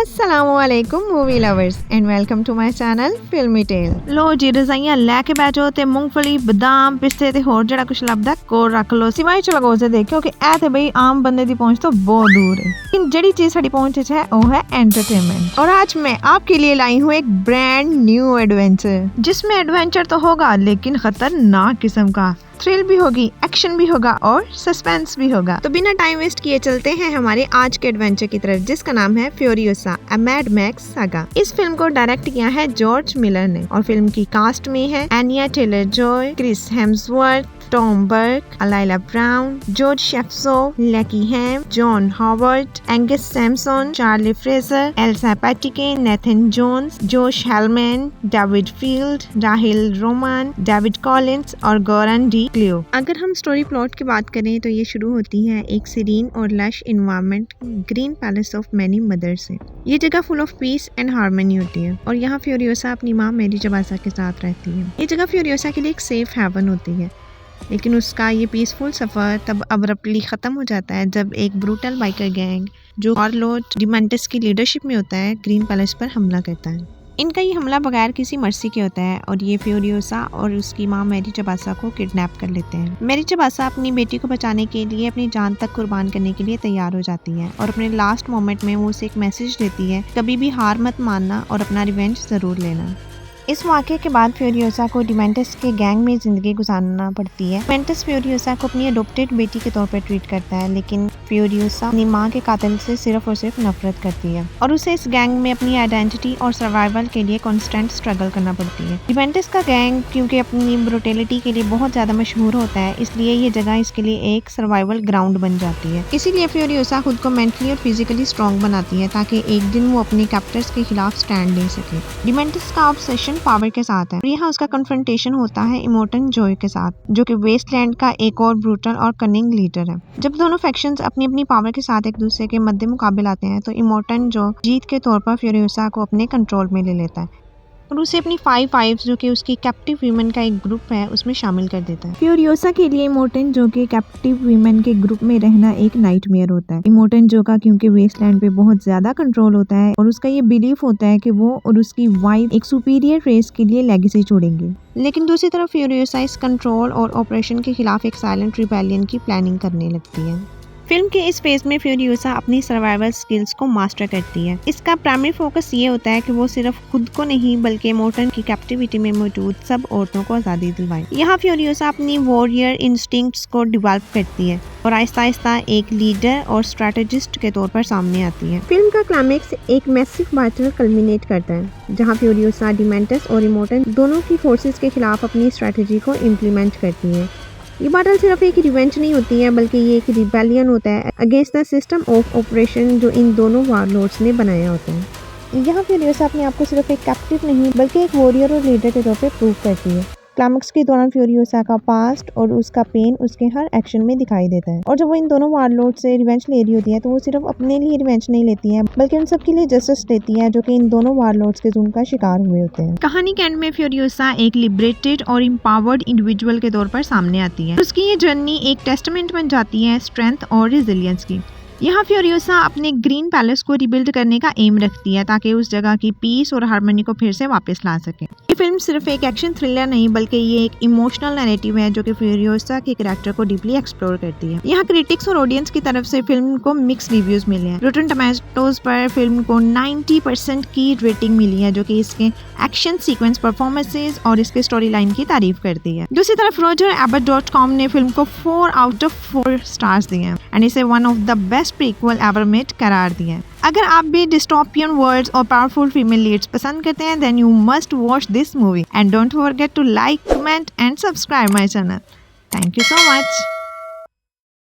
अस्सलामुअलैकुम movie lovers and welcome to my channel Filmi tale. लो जी रजाइयां लैके बैठो ते मूंगफली बादाम पिस्ते ते होर जेड़ा कुछ लभदा कोल रख लो सिवाय चलो से देखो कि ऐ ते बई आम बंदे दी पहुंच तो बहुत दूर है, लेकिन जेड़ी चीज साडी पहुंच च है वो है एंटरटेनमेंट। और आज मैं आपके लिए लाई हूँ एक ब्रांड न्यू एडवेंचर, जिसमें एडवेंचर तो होगा लेकिन खतरनाक किस्म का। थ्रिल भी होगी, एक्शन भी होगा और सस्पेंस भी होगा। तो बिना टाइम वेस्ट किए चलते हैं हमारे आज के एडवेंचर की तरफ, जिसका नाम है Furiosa a mad max saga. इस फिल्म को डायरेक्ट किया है जॉर्ज मिलर ने और फिल्म की कास्ट में है Anya Taylor Joy, Chris Hemsworth, Tom Burke, Alyla Browne, George Shevtsov, Lachy Hulme, John Howard, Angus Sampson, Charlee Fraser, Elsa Pataky, Nathan Jones, Josh Helman, David Field, Rahel Romahn, David Collins और Goran D Clio. अगर हम story plot की बात करें तो ये शुरू होती है एक सीरीन और lush environment green palace of many mother से। ये जगह full of peace and harmony होती है और यहाँ फ्यूरियोसा अपनी माँ मेरी जबासा के साथ रहती है। ये जगह फ्यूरियोसा के लिए एक सेफ हेवन होती है, लेकिन उसका ये पीसफुल सफर तब अब्रप्टली खत्म हो जाता है जब एक ब्रूटल बाइकर गैंग जो वॉरलॉर्ड डिमेंटिस की लीडरशिप में होता है ग्रीन पैलेस पर हमला करता है। इनका ये हमला बगैर किसी मर्सी के होता है और ये फ्यूरियोसा और उसकी माँ मैरी जबासा को किडनैप कर लेते हैं। मैरी जबासा अपनी बेटी को बचाने के लिए अपनी जान तक कुर्बान करने के लिए तैयार हो जाती है और अपने लास्ट मोमेंट में वो उसे एक मैसेज देती है, कभी भी हार मत मानना और अपना रिवेंज जरूर लेना। इस वाक़े के बाद फ्यूरियोसा को डिमेंटिस के गैंग में ज़िंदगी गुजारना पड़ती है। डिमेंटिस फ्यूरियोसा को अपनी अडॉप्टेड बेटी के तौर पर ट्रीट करता है, लेकिन फ्यूरियोसा अपनी माँ के कातिल से सिर्फ और सिर्फ नफरत करती है और उसे इस गैंग में अपनी आइडेंटिटी और सर्वाइवल के लिए कॉन्स्टेंट स्ट्रगल करना पड़ती है। डिमेंटिस का गैंग क्योंकि अपनी ब्रूटैलिटी के लिए बहुत ज़्यादा मशहूर होता है, इसलिए ये जगह इसके लिए एक सर्वाइवल ग्राउंड बन जाती है। इसीलिए फ्यूरियोसा खुद को मेंटली और फिजिकली स्ट्रॉन्ग बनाती है ताकि एक दिन वो अपने कैप्टर्स के खिलाफ स्टैंड ले सके। डिमेंटिस का ऑब्सेशन पावर के साथ है। यहाँ उसका कन्फ्रंटेशन होता है इमोर्टन जॉय के साथ, जो कि वेस्टलैंड का एक और ब्रूटल और कनिंग लीडर है। जब दोनों फैक्शंस अपनी अपनी पावर के साथ एक दूसरे के मध्य मुकाबले आते हैं तो इमोर्टन जो जीत के तौर पर फ्यूरियोसा को अपने कंट्रोल में ले लेता है और उसे अपनी 5 वाइफ्स जो कि उसकी कैप्टिव वीमेन का एक ग्रुप है उसमें शामिल कर देता है। फ्यूरियोसा के लिए इमोर्टन जो कि कैप्टिव वीमेन के ग्रुप में रहना एक नाइटमेयर होता है। इमोर्टन जो का क्योंकि वेस्टलैंड पे बहुत ज्यादा कंट्रोल होता है और उसका ये बिलीफ होता है कि वो और उसकी वाइफ एक सुपीरियर रेस के लिए लेगेसी छोड़ेंगे, लेकिन दूसरी तरफ फ्यूरियोसा इस कंट्रोल और ऑपरेशन के खिलाफ एक साइलेंट रिबेलियन की प्लानिंग करने लगती है। फिल्म के इस फेज में फ्यूरियोसा अपनी सर्वाइवल स्किल्स को मास्टर करती है। इसका प्राइमरी फोकस ये होता है कि वो सिर्फ खुद को नहीं बल्कि इमोर्टन की कैप्टिविटी में मौजूद सब औरतों को आज़ादी दिलवाए। यहाँ फ्यूरियोसा अपनी वॉरियर इंस्टिंक्ट्स को डेवलप करती है और आहिस्ता आहिस्ता एक लीडर और स्ट्रेटेजिस्ट के तौर पर सामने आती है। फिल्म का क्लाइमेक्स एक मैसिव बैटल कल्मिनेट करता है जहाँ फ्यूरियोसा डिमेंटिस और इमोर्टन दोनों की फोर्सेस के खिलाफ अपनी स्ट्रेटेजी को इम्प्लीमेंट करती है। ये बैटल सिर्फ एक रिवेंज नहीं होती है बल्कि ये एक रिबेलियन होता है against the system of operation जो इन दोनों वारलॉर्ड्स ने बनाया होता है। यहाँ फ्यूरियोसा अपने आप को सिर्फ एक कैप्टिव नहीं बल्कि एक वॉरियर और लीडर के तौर पे प्रूव करती है। क्लाइमेक्स के दौरान फ्यूरियोसा का पास्ट और उसका पेन उसके हर एक्शन में दिखाई देता है और जब वो इन दोनों वारलॉर्ड से रिवेंज ले रही होती है तो वो सिर्फ अपने लिए रिवेंज नहीं लेती है बल्कि उन सब के लिए जस्टिस लेती है जो कि इन दोनों वारलॉर्ड्स के जुल्म का शिकार हुए होते हैं। कहानी के एंड में फ्यूरियोसा एक लिबरेटेड और एम्पावर्ड इंडिविजुअल के तौर पर सामने आती है। उसकी ये जर्नी एक टेस्टामेंट बन जाती है स्ट्रेंथ और रेजिलियंस की। यहाँ फ्यूरियोसा अपने ग्रीन पैलेस को रिबिल्ड करने का एम रखती है ताकि उस जगह की पीस और हार्मनी को फिर से वापस ला सके। ये फिल्म सिर्फ एक एक्शन थ्रिलर नहीं बल्कि ये एक इमोशनल नैरेटिव है जो कि फ्यूरियोसा के कैरेक्टर को डीपली एक्सप्लोर करती है। यहाँ क्रिटिक्स और ऑडियंस की तरफ से फिल्म को मिक्स रिव्यूज मिले हैं। रॉटन टोमेटोज पर फिल्म को 90% की रेटिंग मिली है जो कि इसके एक्शन सीक्वेंस, परफॉर्मेंसेज और इसके स्टोरी लाइन की तारीफ करती है। दूसरी तरफ RogerEbert.com ने फिल्म को 4 आउट ऑफ 4 स्टार्स दिए हैं एंड इसे one of the best prequel ever made करार दिया है। अगर आप भी डिस्टोपियन वर्ल्ड्स और पावरफुल फीमेल लीड्स पसंद करते हैं then you must watch this movie and don't forget to like, comment and subscribe my channel. Thank you so much.